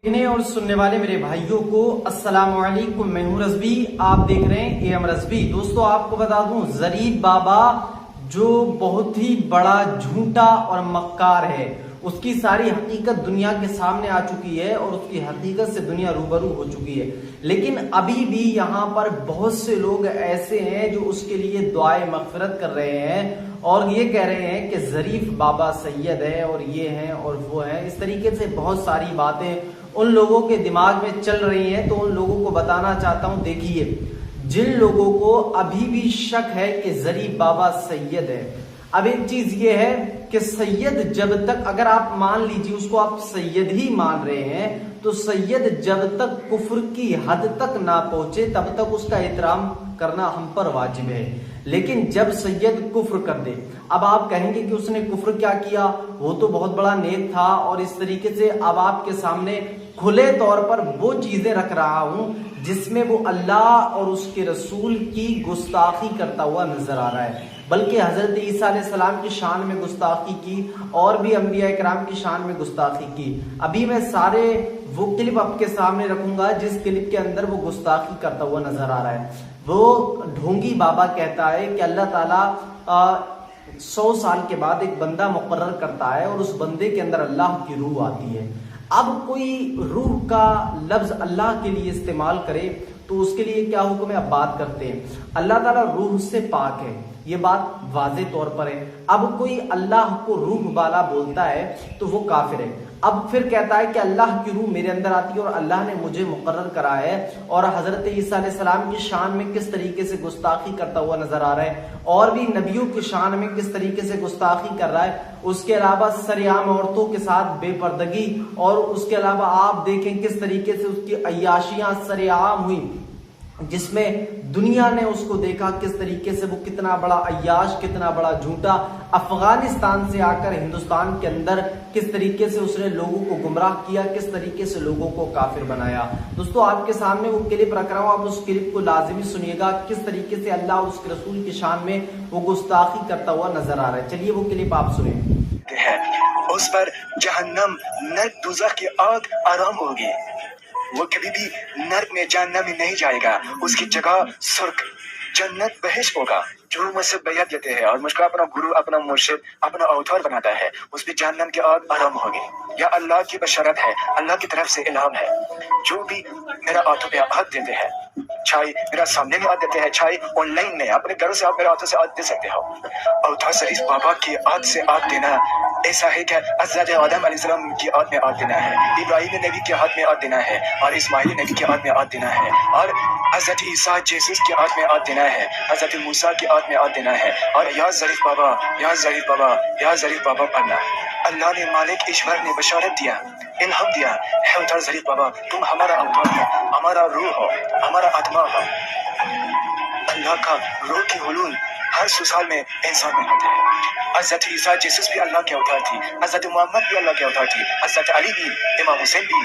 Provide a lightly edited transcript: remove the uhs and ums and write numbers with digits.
देखने और सुनने वाले मेरे भाइयों को अस्सलाम वालेकुम। मैं हूं रज़वी, आप देख रहे हैं एएम रज़वी। दोस्तों आपको बता दूं, ज़रीफ बाबा जो बहुत ही बड़ा झूठा और मक्कार है, उसकी सारी हकीकत दुनिया के सामने आ चुकी है और उसकी हकीकत से दुनिया रूबरू हो चुकी है। लेकिन अभी भी यहाँ पर बहुत से लोग ऐसे हैं जो उसके लिए दुआए मग़फ़िरत कर रहे हैं और ये कह रहे हैं कि ज़रीफ बाबा सैयद है और ये हैं और वो हैं। इस तरीके से बहुत सारी बातें उन लोगों के दिमाग में चल रही हैं, तो उन लोगों को बताना चाहता हूं। देखिए, जिन लोगों को अभी भी शक है कि ज़रीफ बाबा सैयद है, अब एक चीज ये है कि सैयद जब तक, अगर आप मान लीजिए उसको आप सैयद ही मान रहे हैं, तो सैयद जब तक कुफ्र की हद तक ना पहुंचे तब तक उसका एहतराम करना हम पर वाजिब है। लेकिन जब सैयद कुफ्र कर दे, अब आप कहेंगे कि उसने कुफ्र क्या किया, वो तो बहुत बड़ा नेक था और इस तरीके से अब आपके सामने खुले तौर पर वो चीजें रख रहा हूं जिसमें वो अल्लाह और उसके रसूल की गुस्ताखी करता हुआ नजर आ रहा है। बल्कि हजरत ईसा अलैहिस्सलाम की शान में गुस्ताखी की और भी अंबिया इकराम की शान में गुस्ताखी की। अभी मैं सारे वो क्लिप आपके सामने रखूंगा जिस क्लिप के अंदर वो गुस्ताखी करता हुआ नजर आ रहा है। वो ढोंगी बाबा कहता है कि अल्लाह ताला 100 साल के बाद एक बंदा मुकर्रर करता है और उस बंदे के अंदर अल्लाह की रूह आती है। अब कोई रूह का लफ्ज अल्लाह के लिए इस्तेमाल करे तो उसके लिए क्या हुक्म है, अब बात करते हैं। अल्लाह ताला रूह से पाक है, ये बात वाज़े तौर पर है। अब कोई अल्लाह को रूह वाला बोलता है तो वो काफिर है। अब फिर कहता है कि अल्लाह की रूह मेरे अंदर आती है और अल्लाह ने मुझे मुकर्रर करा है, और हजरत ईसा अलैहिस्सलाम की शान में किस तरीके से गुस्ताखी करता हुआ नजर आ रहा है और भी नबियों की शान में किस तरीके से गुस्ताखी कर रहा है। उसके अलावा सरेआम औरतों के साथ बेपर्दगी, और उसके अलावा आप देखें किस तरीके से उसकी अय्याशियां सरेआम हुई, जिसमें दुनिया ने उसको देखा किस तरीके से वो कितना बड़ा अय्याश, कितना बड़ा झूठा, अफगानिस्तान से आकर हिंदुस्तान के अंदर किस तरीके से उसने लोगों को गुमराह किया, किस तरीके से लोगों को काफिर बनाया। दोस्तों आपके सामने वो क्लिप रख रहा हूं, आप उस क्लिप को लाजिमी सुनिएगा किस तरीके से अल्लाह और उसके रसूल की शान में वो गुस्ताखी करता हुआ नजर आ रहा है। चलिए वो क्लिप आप सुनिए। उस पर जहन्नम, नर्क, दोज़ख की आग आराम होगी। वो कभी भी नर्क में, जहन्नम में नहीं जाएगा। उसकी जगह स्वर्ग, जन्नत, बहिश्त होगा। जो मुझसे बैयत लेते हैं और मुझको अपना गुरु, अपना मुर्शिद, अपना अवतार बनाता है, उस पर जहन्नम की आग आराम होगी। या अल्लाह की बशरत है, अल्लाह की तरफ से इल्हाम है। जो भी मेरा हाथों पे हाथ देते हैं, चाहे मेरा सामने में हाथ देते हैं, चाहे ऑनलाइन में, अपने घरों से आप मेरे हाथों से हाथ दे सकते हो। अवतार ज़रीफ बाबा की हाथ से हाथ देना ऐसा है कि हज़रत आदम अलैहिस्सलाम की हाथ में हाथ देना है, इब्राहिम नबी के हाथ में हाथ देना है, और इस्माइल नबी के हाथ में हाथ देना है, और हज़रत ईसा जेसस के हाथ में हाथ देना है, हज़रत मूसा के हाथ में हाथ देना है, और या ज़रीफ बाबा, या ज़रीफ बाबा, या ज़रीफ बाबा पढ़ना। अल्लाह ने, मालिक ईश्वर ने बशारत दिया, इल्हाम दिया है, अवतार ज़रीफ बाबा तुम हमारा अवतार हो, हमारा रूह हो, हमारा आत्मा हो। अल्लाह का रूह की हुलूल हर सुसाल में इंसान में होते हैं। हज़रत ईसा जेसस भी अल्लाह के अवतार थी, हज़रत मोहम्मद भी अल्लाह के अवतार थी, हज़रत अली भी, इमाम हुसैन भी।